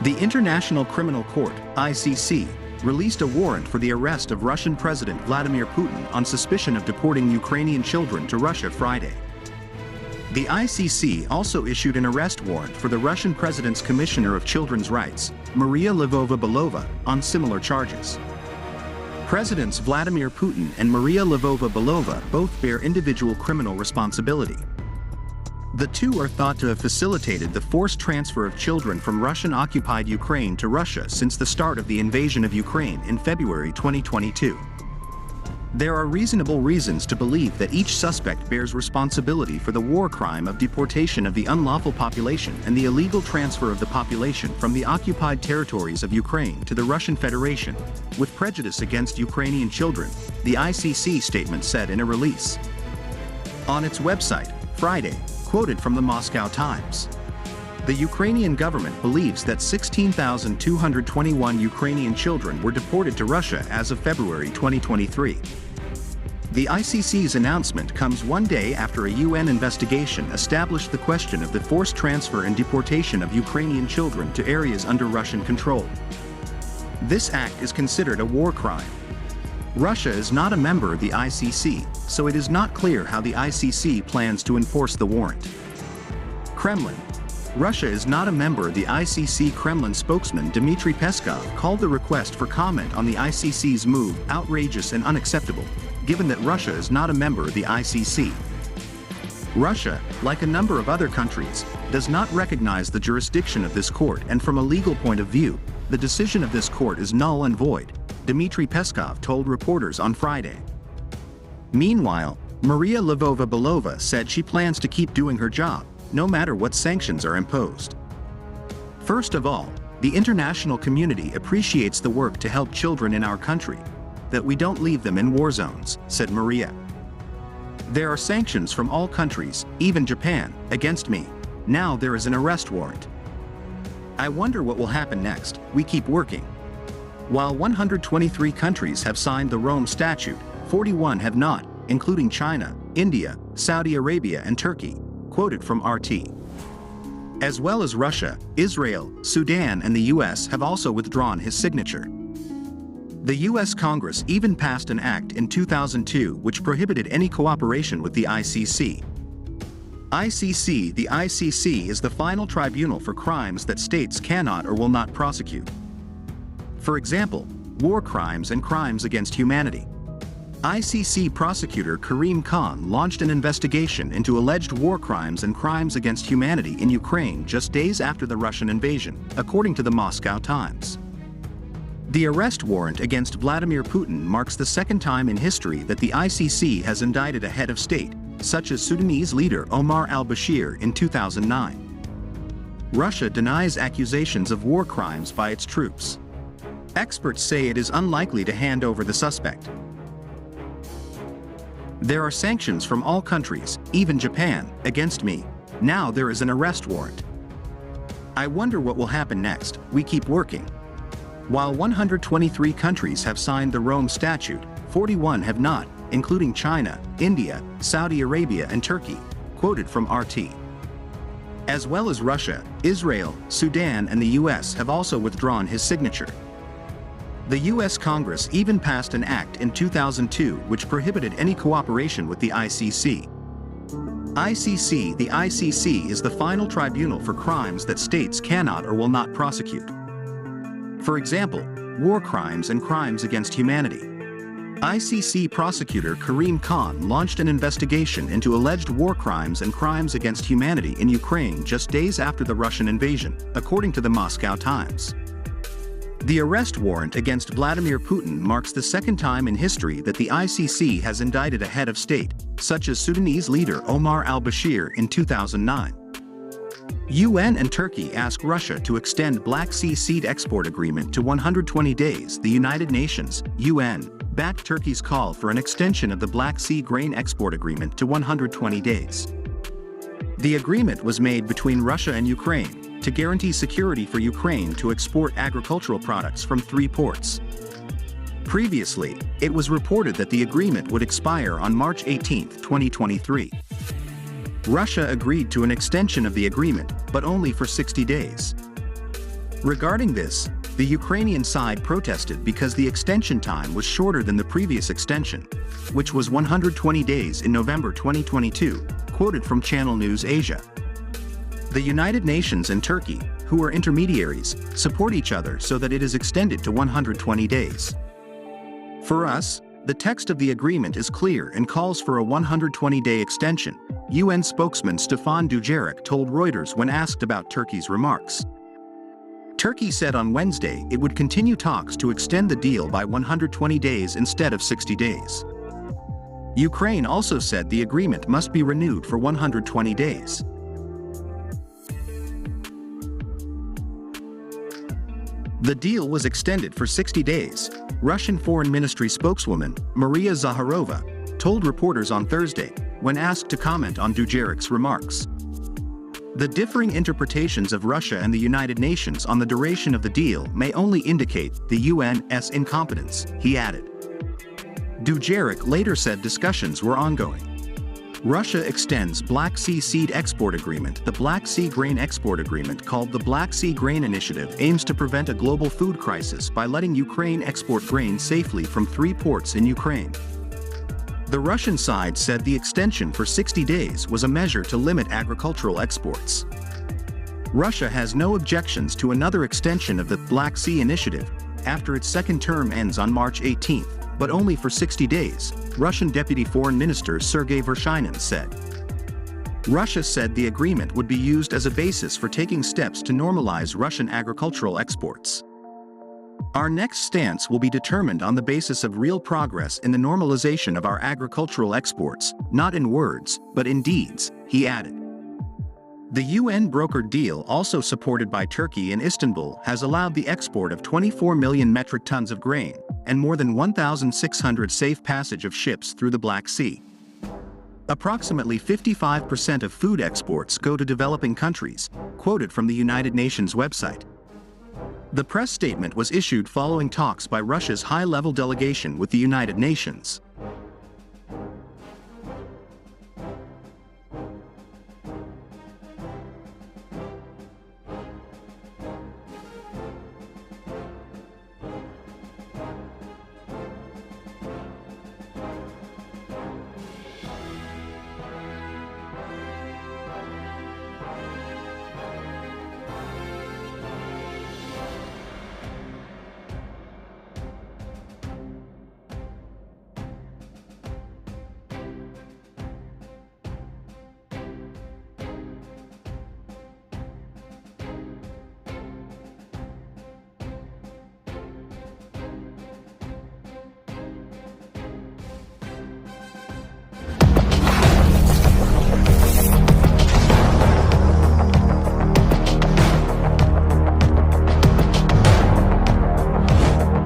The International Criminal Court, ICC, released a warrant for the arrest of Russian President Vladimir Putin on suspicion of deporting Ukrainian children to Russia Friday. The ICC also issued an arrest warrant for the Russian president's Commissioner of Children's Rights, Maria Lvova-Belova, on similar charges. Presidents Vladimir Putin and Maria Lvova-Belova both bear individual criminal responsibility. The two are thought to have facilitated the forced transfer of children from Russian-occupied Ukraine to Russia since the start of the invasion of Ukraine in February 2022. There are reasonable reasons to believe that each suspect bears responsibility for the war crime of deportation of the unlawful population and the illegal transfer of the population from the occupied territories of Ukraine to the Russian Federation, with prejudice against Ukrainian children, the ICC statement said in a release. On its website, Friday, quoted from the Moscow Times. The Ukrainian government believes that 16,221 Ukrainian children were deported to Russia as of February 2023. The ICC's announcement comes one day after a UN investigation established the question of the forced transfer and deportation of Ukrainian children to areas under Russian control. This act is considered a war crime. Russia is not a member of the ICC, so it is not clear how the ICC plans to enforce the warrant. Kremlin. Russia is not a member of the ICC. Kremlin spokesman Dmitry Peskov called the request for comment on the ICC's move outrageous and unacceptable, given that Russia is not a member of the ICC. Russia, like a number of other countries, does not recognize the jurisdiction of this court, and from a legal point of view, the decision of this court is null and void, Dmitry Peskov told reporters on Friday. Meanwhile, Maria Lvova-Belova said she plans to keep doing her job, no matter what sanctions are imposed. First of all, the international community appreciates the work to help children in our country, that we don't leave them in war zones, said Maria. There are sanctions from all countries, even Japan, against me. Now there is an arrest warrant. I wonder what will happen next. We keep working. While 123 countries have signed the Rome Statute, 41 have not, including China, India, Saudi Arabia and Turkey, quoted from RT. As well as Russia, Israel, Sudan and the US have also withdrawn his signature. The US Congress even passed an act in 2002 which prohibited any cooperation with the ICC. The ICC is the final tribunal for crimes that states cannot or will not prosecute. For example, war crimes and crimes against humanity. ICC prosecutor Karim Khan launched an investigation into alleged war crimes and crimes against humanity in Ukraine just days after the Russian invasion, according to the Moscow Times. The arrest warrant against Vladimir Putin marks the second time in history that the ICC has indicted a head of state, such as Sudanese leader Omar al-Bashir in 2009. Russia denies accusations of war crimes by its troops. Experts say it is unlikely to hand over the suspect. There are sanctions from all countries, even Japan, against me. Now there is an arrest warrant. I wonder what will happen next. We keep working. While 123 countries have signed the Rome Statute, 41 have not, including China, India, Saudi Arabia and Turkey, quoted from RT. As well as Russia, Israel, Sudan and the US have also withdrawn his signature. The US Congress even passed an act in 2002 which prohibited any cooperation with the ICC. The ICC is the final tribunal for crimes that states cannot or will not prosecute. For example, war crimes and crimes against humanity. ICC prosecutor Karim Khan launched an investigation into alleged war crimes and crimes against humanity in Ukraine just days after the Russian invasion, according to the Moscow Times. The arrest warrant against Vladimir Putin marks the second time in history that the ICC has indicted a head of state, such as Sudanese leader Omar al-Bashir in 2009. UN and Turkey ask Russia to extend Black Sea seed export agreement to 120 days. The United Nations, UN, backed Turkey's call for an extension of the Black Sea grain export agreement to 120 days. The agreement was made between Russia and Ukraine to guarantee security for Ukraine to export agricultural products from 3 ports. Previously, it was reported that the agreement would expire on March 18, 2023. Russia agreed to an extension of the agreement, but only for 60 days. Regarding this, the Ukrainian side protested because the extension time was shorter than the previous extension, which was 120 days in November 2022, quoted from Channel News Asia. The United Nations and Turkey, who are intermediaries, support each other so that it is extended to 120 days. For us, the text of the agreement is clear and calls for a 120-day extension, UN spokesman Stefan Dujarric told Reuters when asked about Turkey's remarks. Turkey said on Wednesday it would continue talks to extend the deal by 120 days instead of 60 days. Ukraine also said the agreement must be renewed for 120 days. The deal was extended for 60 days, Russian Foreign Ministry spokeswoman Maria Zakharova told reporters on Thursday when asked to comment on Dujarric's remarks. The differing interpretations of Russia and the United Nations on the duration of the deal may only indicate the UN's incompetence, he added. Dujarric later said discussions were ongoing. Russia extends Black Sea seed export agreement. The Black Sea grain export agreement, called the Black Sea Grain Initiative, aims to prevent a global food crisis by letting Ukraine export grain safely from 3 ports in Ukraine. The Russian side said the extension for 60 days was a measure to limit agricultural exports. Russia has no objections to another extension of the Black Sea Initiative after its second term ends on March 18, but only for 60 days, Russian Deputy Foreign Minister Sergei Vershinin said. Russia said the agreement would be used as a basis for taking steps to normalize Russian agricultural exports. Our next stance will be determined on the basis of real progress in the normalization of our agricultural exports, not in words, but in deeds, he added. The UN-brokered deal, also supported by Turkey in Istanbul, has allowed the export of 24 million metric tons of grain and more than 1,600 safe passage of ships through the Black Sea. Approximately 55% of food exports go to developing countries, quoted from the United Nations website. The press statement was issued following talks by Russia's high-level delegation with the United Nations.